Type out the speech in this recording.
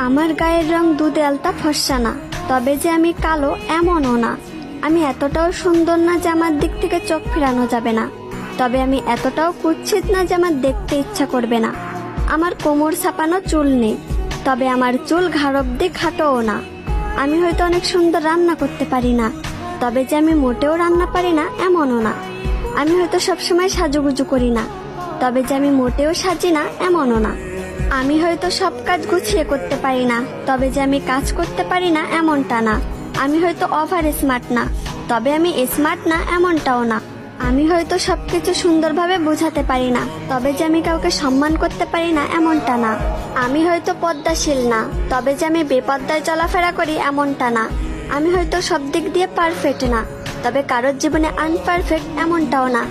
আমার গায়ের রং দুধে আলতা ফর্সা না, তবে যে আমি কালো এমনও না। আমি এতটাও সুন্দর না যে আমার দিক থেকে চোখ ফেরানো যাবে না, তবে আমি এতটাও কুৎসিত না যে আমার দেখতে ইচ্ছা করবে না। আমার কোমর ছাপানো চুল নেই, তবে আমার চুল ঘাড় অব্দি খাটোও না। আমি হয়তো অনেক সুন্দর রান্না করতে পারি না, তবে যে আমি মোটেও রান্না পারি না এমনও না। আমি হয়তো সবসময় সাজুগুজু করি না, তবে যে আমি মোটেও সাজি না এমনও না। আমি হয়তো সব কাজ গুছিয়ে করতে পারি না, তবে যে আমি কাজ করতে পারি না এমনটা না। আমি হয়তো ওভার স্মার্ট না, তবে আমি স্মার্ট না এমনটাও না। আমি হয়তো সবকিছু সুন্দরভাবে বোঝাতে পারি না, তবে যে আমি কাউকে সম্মান করতে পারি না এমনটা না। আমি হয়তো পদ্মাশীল না, তবে যে আমি বেপদ্দায় চলাফেরা করি এমনটা না। আমি হয়তো সব দিক দিয়ে পারফেক্ট না, তবে কারোর জীবনে আনপারফেক্ট এমনটাও না।